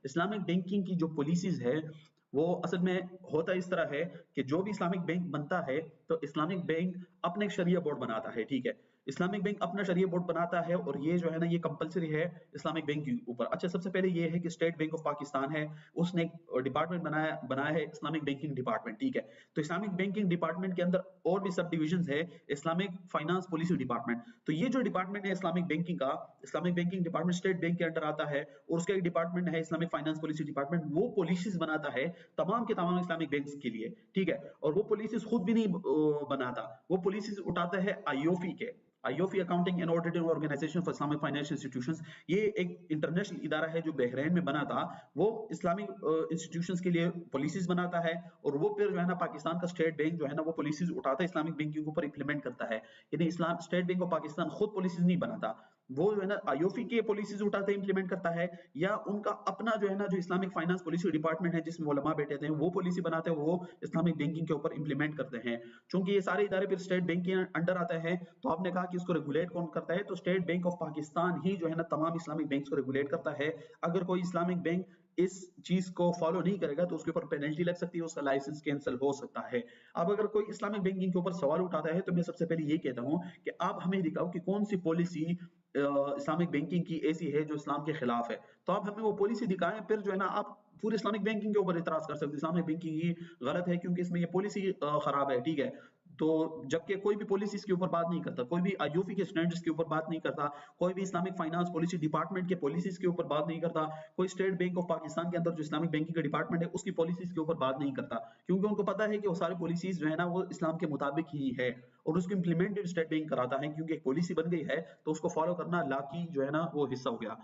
Islamic banking کی جو policies ہے وہ اصل میں ہوتا اس طرح ہے کہ جو بھی اسلامک بینک بنتا ہے تو اسلامک بینک اپنے شریعہ بورڈ بناتا ہے، ٹھیک ہے، اسلامک بینک اپنا شریعہ بورڈ بناتا ہے اور یہ جو ہے نا یہ کمپلسری ہے اسلامک بینک کے اوپر۔ اچھا، سب سے پہلے یہ ہے کہ اسٹیٹ بینک آف پاکستان ہے، اس نے ایک ڈپارٹمنٹ بنایا ہے اسلامک بینکنگ ڈپارٹمنٹ، ٹھیک ہے، تو اسلامک بینکنگ ڈپارٹمنٹ کے اندر اور بھی سب ڈویژنز ہے، اسلامک فائنانس پالیسی ڈپارٹمنٹ، تو یہ جو ڈپارٹمنٹ ہے اسلامک بینکنگ کا، Islamic banking department state bank کے انڈر آتا ہے، اور اس کا ایک ڈپارٹمنٹ ہے اسلامک فائنانس پالیسی ڈپارٹمنٹ، وہ پالیسیز بناتا ہے تمام کے تمام اسلامک بینکس کے لیے، ٹھیک ہے، اور وہ پالیسیز خود بھی نہیں بناتا، وہ پالیسیز اٹھاتا ہے آئی او فی کے، آئی او فی accounting and auditing organization for Islamic financial institutions, یہ ایک انٹرنیشنل ادارہ ہے جو بحرین میں بنا تھا، وہ اسلامک انسٹیٹیوشنز کے لیے پالیسیز بناتا ہے، اور وہ پھر جو ہے نا پاکستان کا اسٹیٹ بینک جو ہے نا وہ پالیسیز اٹھاتا ہے اسلامک بینکنگ کے اوپر امپلیمنٹ کرتا ہے، یعنی اسٹیٹ بینک آف پاکستان خود پالیسیز نہیں بناتا، وہ جو ہے نا آئی او فی کے پالیسیز اٹھاتے ہیں امپلیمنٹ کرتا ہے، یا ان کا اپنا جو ہے نا جو اسلامک فائنانس پالیسی ڈپارٹمنٹ ہے جس میں علماء بیٹھے تھے وہ پالیسی بناتے ہیں، وہ اسلامک بینکنگ کے اوپر امپلیمنٹ کرتے ہیں۔ چونکہ یہ سارے ادارے پھر اسٹیٹ بینک کے انڈر آتے ہیں، تو آپ نے کہا کہ اس کو ریگولیٹ کون کرتا ہے، تو اسٹیٹ بینک آف پاکستان ہی جو ہے نا تمام اسلامک بینکس کو ریگولیٹ کرتا ہے۔ اگر کوئی اسلامک بینک اس چیز کو فالو نہیں کرے گا تو اس کے اوپر پینلٹی لگ سکتی ہے، اس کا لائسنس کینسل ہو سکتا ہے۔ اب اگر کوئی اسلامک بینکنگ کے اوپر سوال اٹھاتا ہے تو میں سب سے پہلے یہ کہتا ہوں کہ آپ ہمیں دکھاؤ کہ کون سی پالیسی اسلامک بینکنگ کی ایسی ہے جو اسلام کے خلاف ہے، تو آپ ہمیں وہ پالیسی دکھائیں، پھر جو ہے نا آپ پورے اسلامک بینکنگ کے اوپر اعتراض کر سکتے ہیں اسلامک بینکنگ ہی غلط ہے کیونکہ اس میں یہ پالیسی خراب ہے، ٹھیک ہے، تو جبکہ کوئی بھی پالیسیز کے اوپر بات نہیں کرتا، کوئی بھی آئی او فی کے اسٹینڈرڈز کے اوپر بات نہیں کرتا، کوئی بھی اسلامک فائنانس پالیسی ڈپارٹمنٹ کے پالیسیز کے اوپر بات نہیں کرتا، کوئی اسٹیٹ بینک آف پاکستان کے اندر جو اسلامک بینکنگ کا ڈپارٹمنٹ ہے اس کی پالیسیز کے اوپر بات نہیں کرتا، کیونکہ ان کو پتا ہے کہ وہ ساری پالیسیز جو ہے نا وہ اسلام کے مطابق ہی ہے، اور اس کو امپلیمنٹ اسٹیٹ بینک کراتا ہے، کیونکہ ایک پالیسی بن گئی ہے تو اس کو فالو کرنا لا کی جو ہے نا وہ حصہ ہو گیا۔